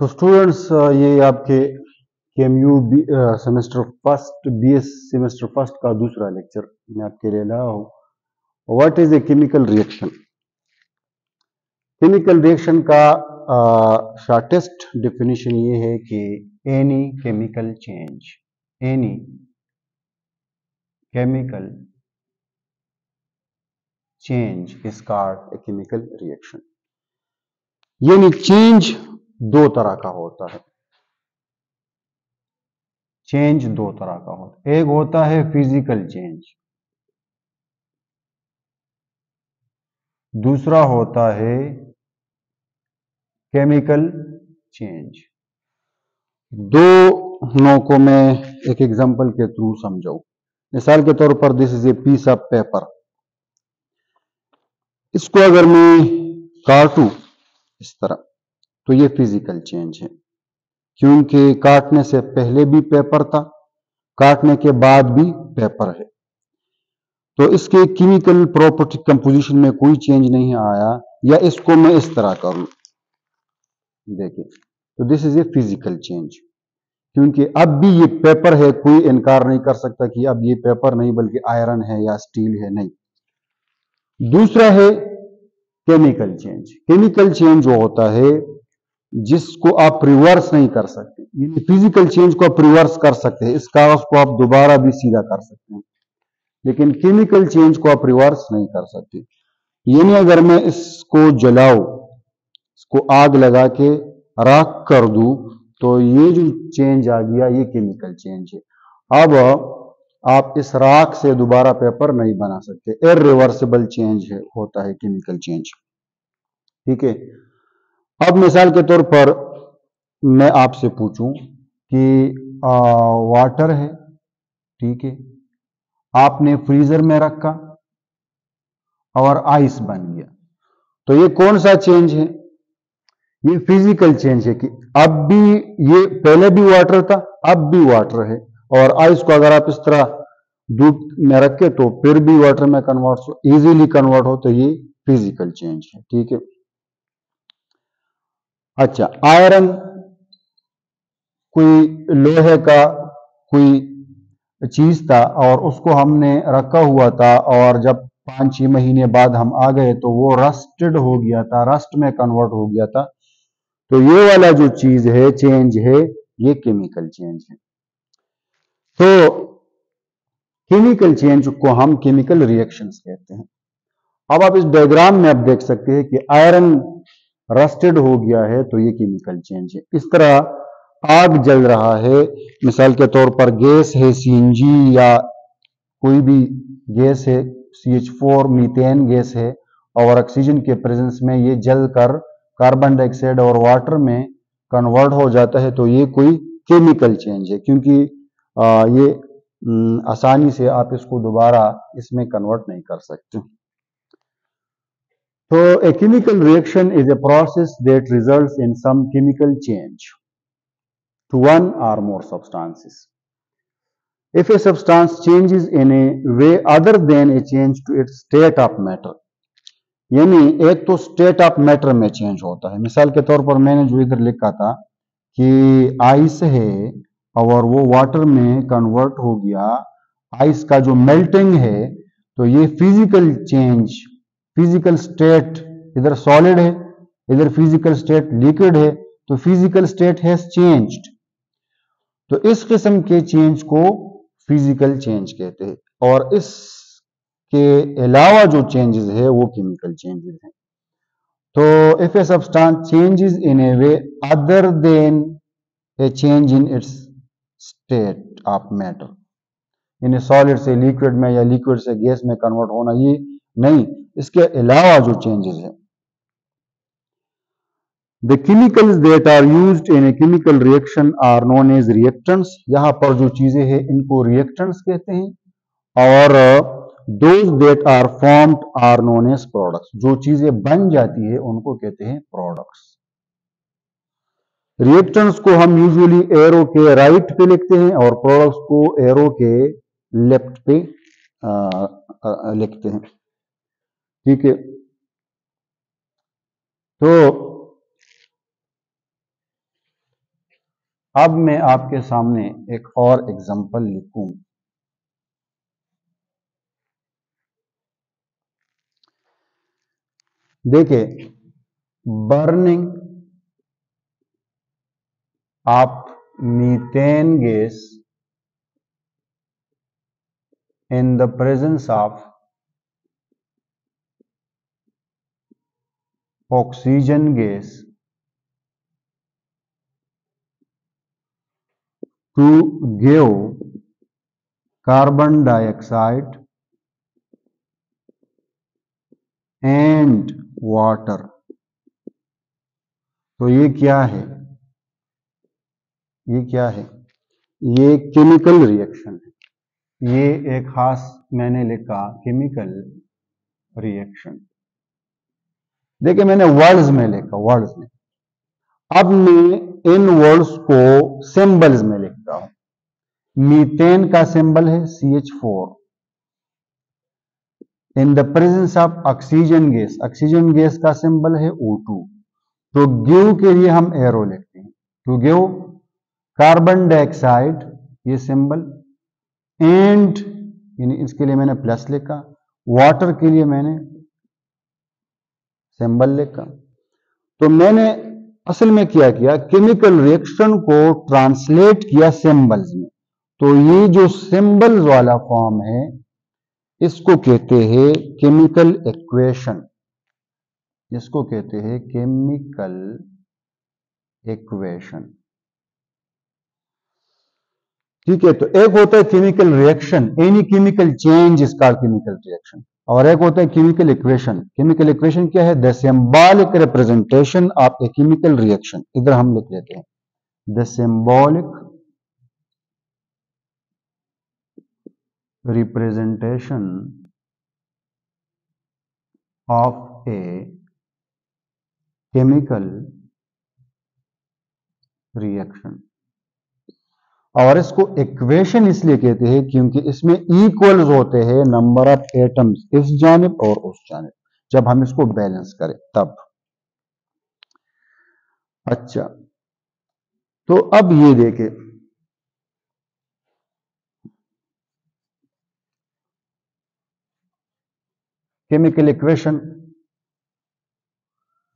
तो स्टूडेंट्स ये आपके KMU semester first BS semester first का दूसरा लेक्चर मैं आपके लिए लाया हूँ। What is a chemical reaction? Chemical reaction का शॉर्टेस्ट डेफिनेशन ये है कि any chemical change is called a chemical reaction. यानी चेंज दो तरह का होता है। चेंज दो तरह का होता है, एक होता है फिजिकल चेंज, दूसरा होता है केमिकल चेंज। दोनों को मैं एक एग्जांपल के थ्रू समझाऊं। मिसाल के तौर पर this is a piece of paper. इसको अगर मैं काटूं इस तरह तो ये फिजिकल चेंज है, क्योंकि काटने से पहले भी पेपर था, काटने के बाद भी पेपर है। तो इसके केमिकल प्रॉपर्टी कंपोजिशन में कोई चेंज नहीं आया। या इसको मैं इस तरह करूं, देखिए, तो this is a physical change, क्योंकि अब भी ये पेपर है, कोई इनकार नहीं कर सकता कि अब ये पेपर नहीं बल्कि आयरन है या स्टील है, नहीं। दूसरा है केमिकल चेंज। केमिकल चेंज जो होता है जिसको आप रिवर्स नहीं कर सकते। यानी फिजिकल चेंज को आप रिवर्स कर सकते हैं, इस कागज को आप दोबारा भी सीधा कर सकते हैं, लेकिन केमिकल चेंज को आप रिवर्स नहीं कर सकते। यानी अगर मैं इसको जलाऊं, इसको आग लगा के राख कर दूं, तो ये जो चेंज आ गया ये केमिकल चेंज है। अब आप इस राख से दोबारा पेपर नहीं बना सकते। इररिवर्सिबल चेंज है, होता है केमिकल चेंज। ठीक है। अब मिसाल के तौर पर मैं आपसे पूछूं कि वाटर है, ठीक है, आपने फ्रीजर में रखा और आइस बन गया, तो ये कौन सा चेंज है? ये फिजिकल चेंज है कि अब भी ये पहले भी वाटर था, अब भी वाटर है। और आइस को अगर आप इस तरह दूध में रखे तो फिर भी वाटर में कन्वर्ट इजीली कन्वर्ट हो, तो ये फिजिकल चेंज है। ठीक है। अच्छा, आयरन कोई लोहे का कोई चीज था और उसको हमने रखा हुआ था, और जब 5-6 महीने बाद हम आ गए तो वो रस्टेड हो गया था, रस्ट में कन्वर्ट हो गया था। तो ये वाला जो चीज है, चेंज है, ये केमिकल चेंज है। तो केमिकल चेंज को हम केमिकल रिएक्शंस कहते हैं। अब आप इस डायग्राम में आप देख सकते हैं कि आयरन रस्टेड हो गया है, तो ये केमिकल चेंज है। इस तरह आग जल रहा है, मिसाल के तौर पर गैस है सीएनजी या कोई भी गैस है, CH4 मीथेन गैस है, और ऑक्सीजन के प्रेजेंस में ये जलकर कार्बन डाइऑक्साइड और वाटर में कन्वर्ट हो जाता है, तो ये कोई केमिकल चेंज है, क्योंकि ये आसानी से आप इसको दोबारा इसमें कन्वर्ट नहीं कर सकते। तो a chemical reaction is a process that results in some chemical change to one or more substances. If a substance changes in a way other than a change to its state of matter, यानी एक तो state of matter में change होता है। मिसाल के तौर पर मैंने जो इधर लिखा था कि आइस है और वो वाटर में कन्वर्ट हो गया, आइस का जो मेल्टिंग है, तो ये फिजिकल चेंज, फिजिकल स्टेट इधर सॉलिड है, इधर फिजिकल स्टेट लिक्विड है, तो फिजिकल स्टेट हैज चेंज्ड। तो इस किस्म के चेंज को फिजिकल चेंज कहते हैं, और इसके अलावा जो चेंजेस है वो केमिकल चेंजेस हैं। तो if a substance changes in A way other than A change in its state of matter, यानी सॉलिड से लिक्विड में या लिक्विड से गैस में कन्वर्ट होना, ये नहीं, इसके अलावा जो चेंजेस है। The chemicals that are used in a chemical reaction are known as reactants. यहाँ पर जो चीजें हैं इनको reactants कहते हैं, और those that are formed are known as products. जो चीजें बन जाती है उनको कहते हैं products. Reactants को हम यूजुअली एरो के राइट पे लिखते हैं और प्रोडक्ट्स को एरो के लेफ्ट पे लिखते हैं। ठीक है। तो अब मैं आपके सामने एक और एग्जांपल लिखूं। देखिए, burning of methane gas in the presence of oxygen gas to give carbon dioxide and water। तो ये क्या है? ये क्या है? ये केमिकल रिएक्शन है। ये एक खास मैंने लिखा केमिकल रिएक्शन। देखिए, मैंने वर्ड्स में लिखा, वर्ड्स में। अब मैं इन वर्ड्स को सिंबल्स में लिखता हूं। मीथेन का सिंबल है CH4। In the presence of oxygen gas, oxygen gas का सिंबल है O2। तो गिव के लिए हम एरो लिखते हैं। टू गिव कार्बन डाइऑक्साइड, ये सिंबल, एंड यानी इसके लिए मैंने प्लस लिखा, वाटर के लिए मैंने सिंबल लिखा। तो मैंने असल में क्या किया, केमिकल रिएक्शन को ट्रांसलेट किया सिंबल्स में। तो ये जो सिंबल्स वाला फॉर्म है इसको कहते हैं केमिकल इक्वेशन। इसको कहते हैं केमिकल इक्वेशन। ठीक है, तो एक होता है chemical reaction, any chemical change is called chemical reaction, और एक होता है केमिकल इक्वेशन। केमिकल इक्वेशन क्या है? The symbolic representation of A chemical reaction. इधर हम लिख लेते हैं the symbolic representation of A chemical reaction. और इसको इक्वेशन इसलिए कहते हैं क्योंकि इसमें इक्वल्स होते हैं नंबर ऑफ एटम्स इस जानिब और उस जानिब, जब हम इसको बैलेंस करें तब। अच्छा, तो अब ये देखें, केमिकल इक्वेशन,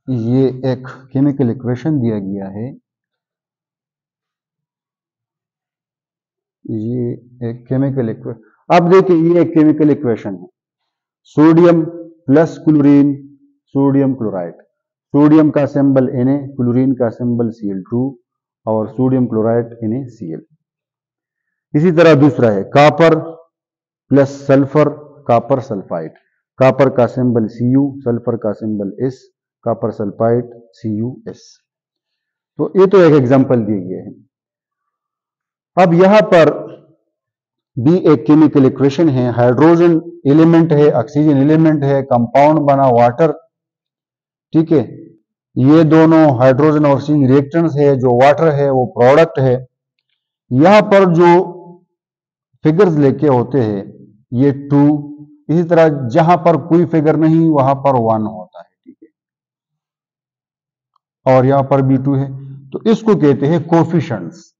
ये एक केमिकल इक्वेशन दिया गया है। ये एक केमिकल इक्वेशन, अब देखिए ये एक केमिकल इक्वेशन है। Sodium plus chlorine, sodium chloride. Sodium का सिंबल Na, क्लोरीन का सिंबल Cl2 और सोडियम क्लोराइड NaCl। इसी तरह दूसरा है copper plus sulphur, copper sulphide. Copper का सिंबल Cu, सल्फर का symbol S, copper sulphide CuS। तो ये तो एक एग्जांपल दिए गए हैं। अब यहां पर भी एक केमिकल इक्वेशन है, हाइड्रोजन एलिमेंट है, ऑक्सीजन एलिमेंट है, कंपाउंड बना वाटर। ठीक है, ये दोनों हाइड्रोजन और ऑक्सीजन रिएक्टेंट्स है, जो वाटर है वो प्रोडक्ट है। यहां पर जो फिगर्स लेके होते हैं ये 2, इसी तरह जहां पर कोई फिगर नहीं वहां पर 1 होता है। ठीक है, और यहां पर भी 2 है, तो इसको कहते हैं कोफिशिएंट्स।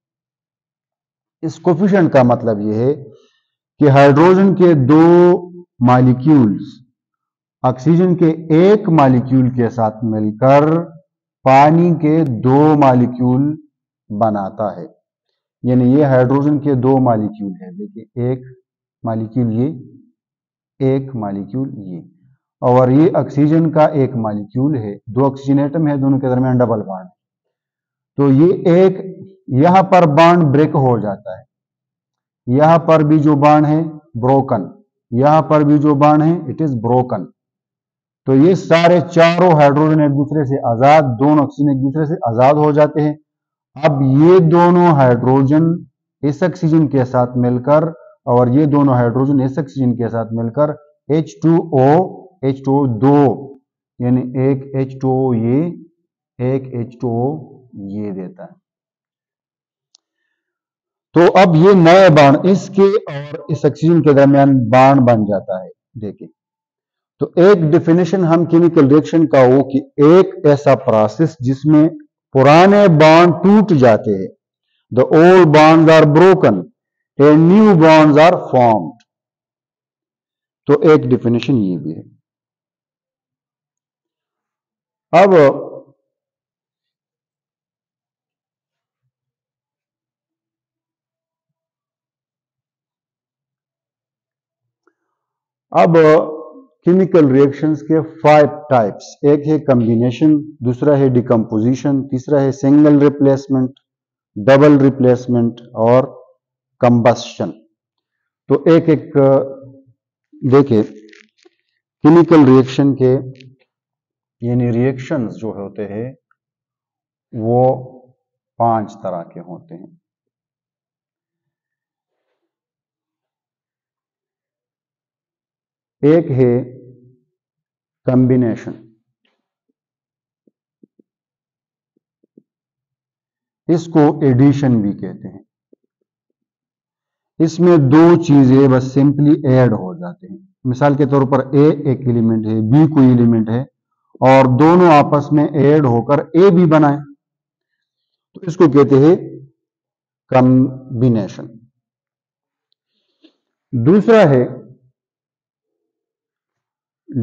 इस कोफिशिएंट का मतलब यह है कि हाइड्रोजन के 2 मॉलिक्यूल्स ऑक्सीजन के 1 मॉलिक्यूल के साथ मिलकर पानी के 2 मॉलिक्यूल बनाता है। यानी ये हाइड्रोजन के 2 मॉलिक्यूल है। देखिए, एक मॉलिक्यूल ये, एक मॉलिक्यूल ये, और ये ऑक्सीजन का 1 मॉलिक्यूल है। 2 ऑक्सीजन एटम है, दोनों के दरमियान डबल बॉन्ड। तो ये एक, यहां पर बॉन्ड ब्रेक हो जाता है, यहां पर भी जो बॉन्ड है ब्रोकन, यहां पर भी जो बॉन्ड है इट इज ब्रोकन। तो ये सारे चारों हाइड्रोजन एक दूसरे से आजाद, दोनों ऑक्सीजन एक दूसरे से आजाद हो जाते हैं। अब ये दोनों हाइड्रोजन इस ऑक्सीजन के साथ मिलकर और ये दोनों हाइड्रोजन इस ऑक्सीजन के साथ मिलकर H2O 2, यानी एक H2O ये, एक H2O ये देता है। तो अब ये नए बाण इसके और इस ऑक्सीजन के दरमियान बाण बन जाता है। देखिए, तो एक डेफिनेशन हम केमिकल रिएक्शन का हो कि एक ऐसा प्रोसेस जिसमें पुराने बॉन्ड टूट जाते हैं, the old bonds are broken and new bonds are formed. तो एक डेफिनेशन ये भी है। अब केमिकल रिएक्शंस के 5 टाइप्स, एक है कॉम्बिनेशन, दूसरा है डिकम्पोजिशन, तीसरा है सिंगल रिप्लेसमेंट, डबल रिप्लेसमेंट और कंबस्शन। तो एक एक देखिए, केमिकल रिएक्शन के यानी रिएक्शंस जो होते हैं वो 5 तरह के होते हैं। एक है कॉम्बिनेशन, इसको एडिशन भी कहते हैं। इसमें 2 चीजें बस सिंपली ऐड हो जाते हैं। मिसाल के तौर पर ए एक एलिमेंट है, बी कोई एलिमेंट है और दोनों आपस में ऐड होकर ए भी बनाए, तो इसको कहते हैं कॉम्बिनेशन। दूसरा है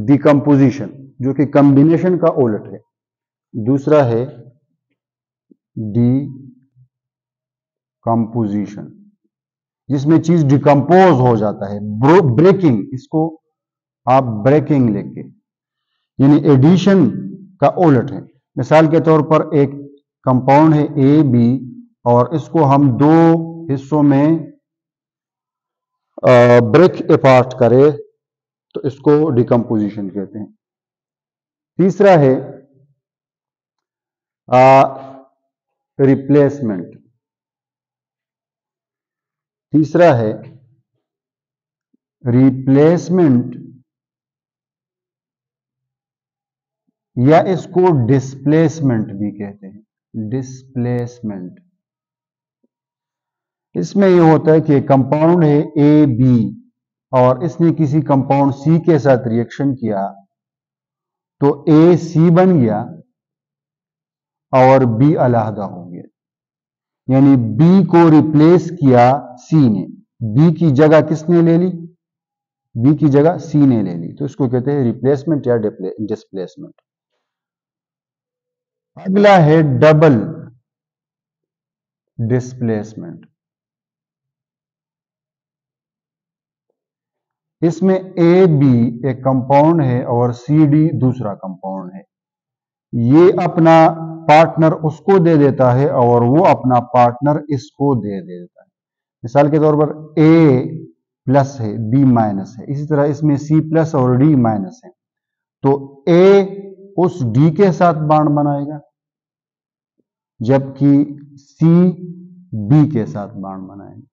डिकम्पोजिशन, जो कि कॉम्बिनेशन का उलट है। दूसरा है डिकम्पोजिशन, जिसमें चीज डिकम्पोज हो जाता है, ब्रेकिंग, इसको आप ब्रेकिंग लेके, यानी एडिशन का उलट है। मिसाल के तौर पर एक कंपाउंड है ए बी और इसको हम 2 हिस्सों में ब्रेक अपार्ट करें तो इसको डिकम्पोजिशन कहते हैं। तीसरा है रिप्लेसमेंट, तीसरा है रिप्लेसमेंट या इसको डिस्प्लेसमेंट भी कहते हैं, डिस्प्लेसमेंट। इसमें यह होता है कि कंपाउंड है ए बी और इसने किसी कंपाउंड सी के साथ रिएक्शन किया तो ए सी बन गया और बी अलहदा हो गया, यानी बी को रिप्लेस किया सी ने, बी की जगह किसने ले ली, बी की जगह सी ने ले ली, तो इसको कहते हैं रिप्लेसमेंट या डिस्प्लेसमेंट। अगला है डबल डिस्प्लेसमेंट। इसमें ए बी एक कंपाउंड है और सी डी दूसरा कंपाउंड है। ये अपना पार्टनर उसको दे देता है और वो अपना पार्टनर इसको दे देता है। मिसाल के तौर पर ए प्लस है, बी माइनस है, इसी तरह इसमें सी प्लस और डी माइनस है, तो ए उस डी के साथ बॉन्ड बनाएगा जबकि सी बी के साथ बॉन्ड बनाएगा।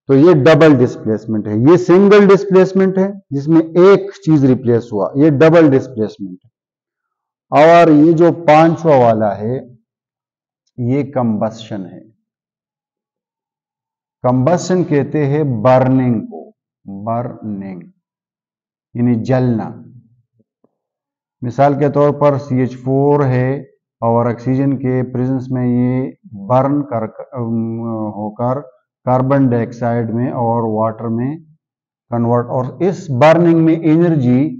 तो ये डबल डिस्प्लेसमेंट है। ये सिंगल डिस्प्लेसमेंट है जिसमें एक चीज रिप्लेस हुआ, ये डबल डिस्प्लेसमेंट है। और ये जो 5वां वाला है ये कंबस्शन है। कंबस्शन कहते हैं बर्निंग को, बर्निंग यानी जलना। मिसाल के तौर पर CH4 है और ऑक्सीजन के प्रेजेंस में ये बर्न होकर कार्बन डाइऑक्साइड में और वाटर में कन्वर्ट, और इस बर्निंग में एनर्जी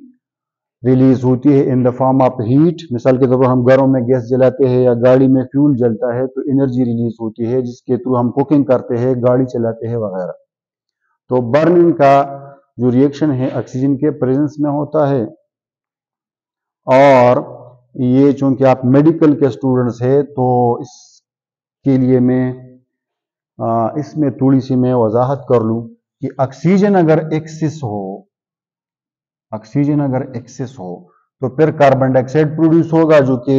रिलीज होती है in the form of heat. मिसाल के तौर पर हम घरों में गैस जलाते हैं या गाड़ी में फ्यूल जलता है तो एनर्जी रिलीज होती है जिसके थ्रू हम कुकिंग करते हैं, गाड़ी चलाते हैं वगैरह। तो बर्निंग का जो रिएक्शन है ऑक्सीजन के प्रेजेंस में होता है। और ये चूंकि आप मेडिकल के स्टूडेंट्स हैं तो इसके लिए मैं इसमें थोड़ी सी मैं वजाहत कर लूं कि ऑक्सीजन अगर एक्सेस हो, ऑक्सीजन अगर एक्सेस हो तो फिर कार्बन डाइऑक्साइड प्रोड्यूस होगा जो कि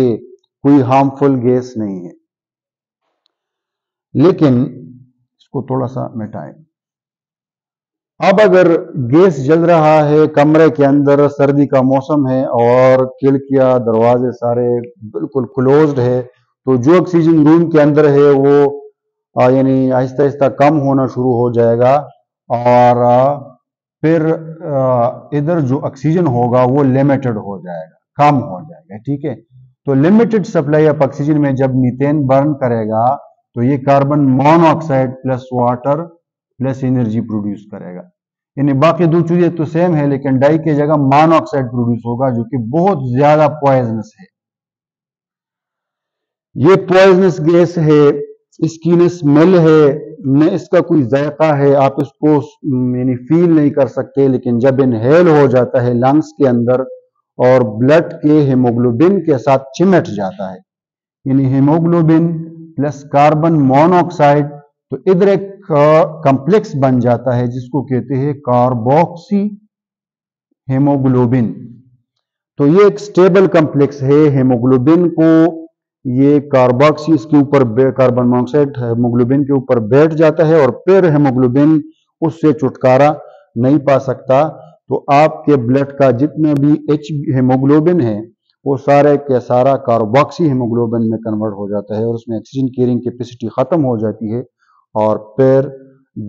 कोई हार्मफुल गैस नहीं है। लेकिन इसको थोड़ा सा मिटाएं। अब अगर गैस जल रहा है कमरे के अंदर, सर्दी का मौसम है और खिड़कियां दरवाजे सारे बिल्कुल क्लोज्ड है, तो जो ऑक्सीजन रूम के अंदर है वो यानी आहिस्ता आहिस्ता कम होना शुरू हो जाएगा और फिर इधर जो ऑक्सीजन होगा वो लिमिटेड हो जाएगा, कम हो जाएगा। ठीक है, तो लिमिटेड सप्लाई ऑफ ऑक्सीजन में जब मीथेन बर्न करेगा तो ये carbon monoxide plus water plus energy produce करेगा। यानी बाकी दो चीजें तो सेम है, लेकिन डाई की जगह मोनोऑक्साइड प्रोड्यूस होगा, जो कि बहुत ज्यादा पॉइजनस है। ये पॉइजनस गैस है, इसकी न स्मेल है न इसका कोई जायका है, आप इसको यानी फील नहीं कर सकते, लेकिन जब इनहेल हो जाता है लंग्स के अंदर और ब्लड के हेमोग्लोबिन के साथ चिमट जाता है, यानी हेमोग्लोबिन प्लस कार्बन मोनोऑक्साइड, तो इधर एक कॉम्प्लेक्स बन जाता है जिसको कहते हैं कार्बोक्सी हेमोग्लोबिन। तो ये एक स्टेबल कॉम्प्लेक्स है, हेमोग्लोबिन को ये कार्बोक्सी इसके ऊपर कार्बन मोनोऑक्साइड हेमोग्लोबिन के ऊपर बैठ जाता है और फिर हेमोग्लोबिन उससे छुटकारा नहीं पा सकता। तो आपके ब्लड का जितना भी एच हेमोग्लोबिन है वो सारे के सारा कार्बोक्सी हेमोग्लोबिन में कन्वर्ट हो जाता है और उसमें ऑक्सीजन कैरिंग कैपेसिटी खत्म हो जाती है और फिर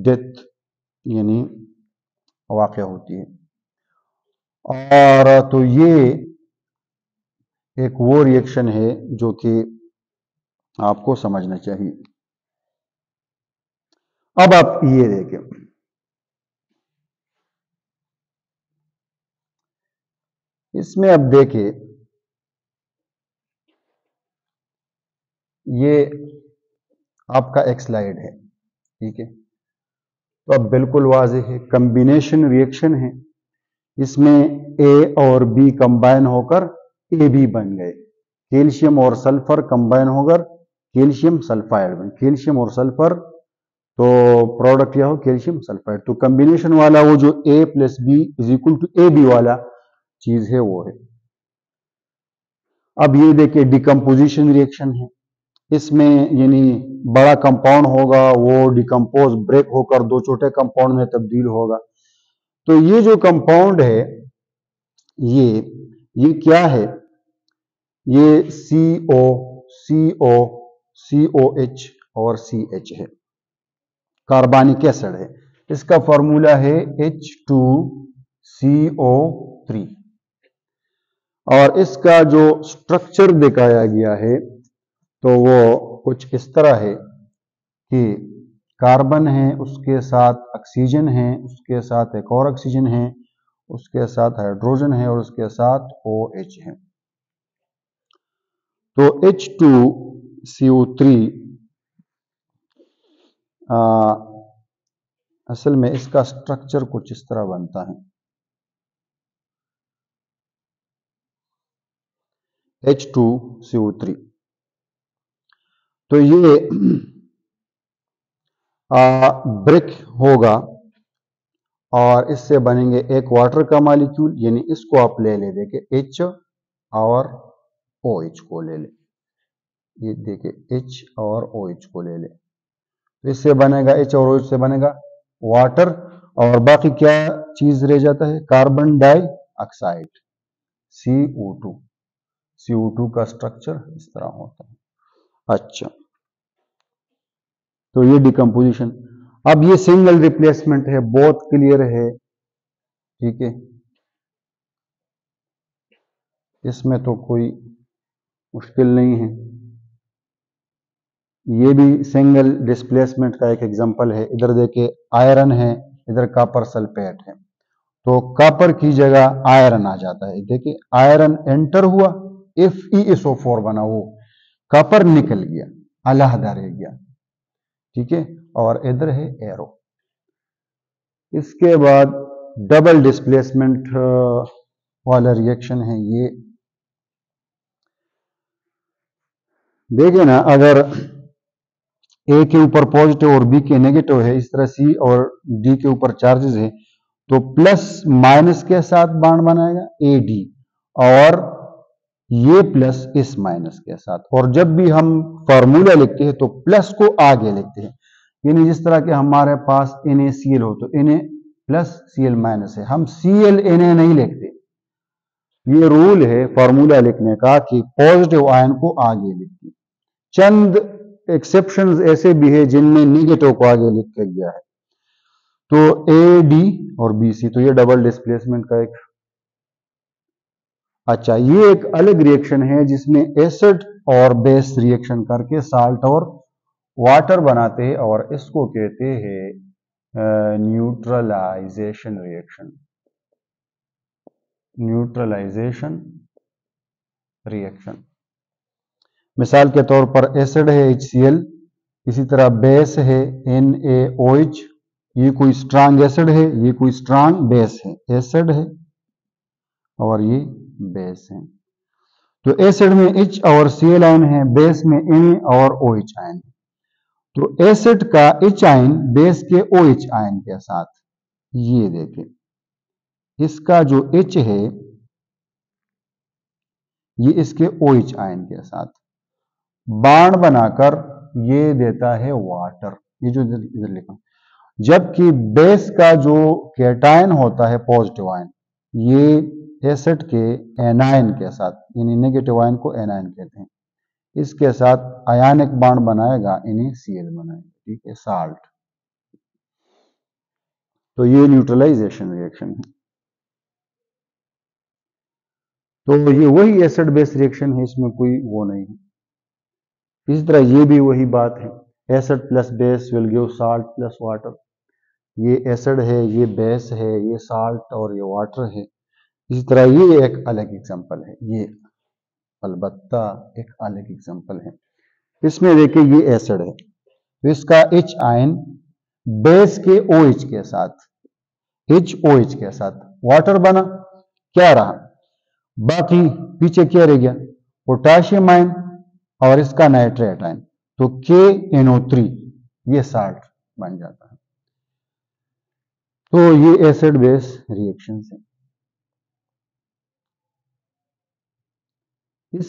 डेथ यानी वाक़या होती है। और तो ये एक वो रिएक्शन है जो कि आपको समझना चाहिए। अब आप ये देखें, इसमें अब देखिए ये आपका एक स्लाइड है, ठीक है। तो अब बिल्कुल वाज़ेह है, कॉम्बिनेशन रिएक्शन है, इसमें ए और बी कंबाइन होकर ए बी बन गए, कैल्शियम और सल्फर कंबाइन होकर कैल्शियम सल्फाइड बन, कैल्शियम और सल्फर तो प्रोडक्ट क्या हो कैल्शियम सल्फाइड। तो कॉम्बिनेशन वाला वो जो A plus B is equal to A B वाला चीज है वो है। अब ये देखिए डिकम्पोजिशन रिएक्शन है, इसमें यानी बड़ा कंपाउंड होगा वो डिकम्पोज ब्रेक होकर दो छोटे कंपाउंड में तब्दील होगा। तो ये जो कंपाउंड है ये क्या है, ये CO CO COH और CH है, कार्बनिक एसिड है। इसका फॉर्मूला है H2CO3 और इसका जो स्ट्रक्चर दिखाया गया है तो वो कुछ इस तरह है कि कार्बन है, उसके साथ ऑक्सीजन है, उसके साथ एक और ऑक्सीजन है, उसके साथ हाइड्रोजन है और उसके साथ OH है। तो H2CO3 असल में इसका स्ट्रक्चर कुछ इस तरह बनता है, H2CO3। तो ये ब्रेक होगा और इससे बनेंगे एक वाटर का मॉलिक्यूल, यानी इसको आप ले देखिए H और OH को ले ले, ये देखिए H और OH को ले ले, तो इससे बनेगा H और OH से बनेगा वाटर और बाकी क्या चीज रह जाता है कार्बन डाइऑक्साइड CO2। CO2 का स्ट्रक्चर इस तरह होता है। अच्छा, तो ये डिकम्पोजिशन। अब ये सिंगल रिप्लेसमेंट है, बहुत क्लियर है, ठीक है, इसमें तो कोई मुश्किल नहीं है। ये भी सिंगल डिस्प्लेसमेंट का एक एग्जांपल है। इधर देखिए आयरन है, इधर कॉपर सल्फेट है, तो कॉपर की जगह आयरन आ जाता है। देखिए आयरन एंटर हुआ, FeSO4 बना, वो कॉपर निकल गया, अलहदा रह गया, ठीक है, और इधर है एरो। इसके बाद डबल डिस्प्लेसमेंट वाला रिएक्शन है ये। देखिए ना, अगर ए के ऊपर पॉजिटिव और बी के नेगेटिव है, इस तरह सी और डी के ऊपर चार्जेस है, तो प्लस माइनस के साथ बॉन्ड बनाएगा AD और ये प्लस इस माइनस के साथ। और जब भी हम फॉर्मूला लिखते हैं तो प्लस को आगे लिखते हैं, यानी जिस तरह के हमारे पास NaCl हो तो Na प्लस Cl माइनस है, हम Cl Na नहीं लिखते। ये रूल है फॉर्मूला लिखने का कि पॉजिटिव आयन को आगे लिखते। चंद एक्सेप्शंस ऐसे भी है जिनमें नेगेटिव को आगे लिखा गया है। तो AD और BC, तो ये डबल डिस्प्लेसमेंट का एक। अच्छा, ये एक अलग रिएक्शन है जिसमें एसिड और बेस रिएक्शन करके साल्ट और वाटर बनाते हैं और इसको कहते हैं न्यूट्रलाइजेशन रिएक्शन। Neutralisation reaction. मिसाल के तौर पर एसिड है HCl, इसी तरह बेस है NaOH। ये कोई स्ट्रांग एसिड है, ये कोई स्ट्रांग बेस है। एसिड है और ये बेस है। तो एसिड में H और Cl आयन है, बेस में Na और OH आयन है। तो एसिड का H आयन बेस के OH आयन के साथ, ये देखें, इसका जो H है ये इसके OH आयन के साथ बाण बनाकर ये देता है वाटर। ये जो इधर लिखा, जबकि बेस का जो कैटायन होता है पॉजिटिव आयन, ये एसिड के एनायन के साथ, यानी नेगेटिव आयन को एनायन कहते हैं, इसके साथ आयनिक बाण बनाएगा, इन्हें Cl बनाएगा। ठीक है, साल्ट। तो ये न्यूट्रलाइजेशन रिएक्शन है। तो ये वही एसिड बेस रिएक्शन है, इसमें कोई वो नहीं है। इसी तरह ये भी वही बात है, acid plus base will give salt plus water. ये एसिड है, ये बेस है, ये साल्ट और ये वाटर है। इसी तरह ये एक अलग एग्जांपल है, ये अलबत्ता एक अलग एग्जांपल है। इसमें देखिए ये एसिड है, तो इसका H आयन बेस के OH के साथ, HOH के साथ वाटर बना, क्या रहा, बाकी पीछे क्या रह गया, पोटाशियम आयन और इसका नाइट्रेट आयन, तो KNO3, ये साल्ट बन जाता है। तो ये एसिड बेस रिएक्शन है।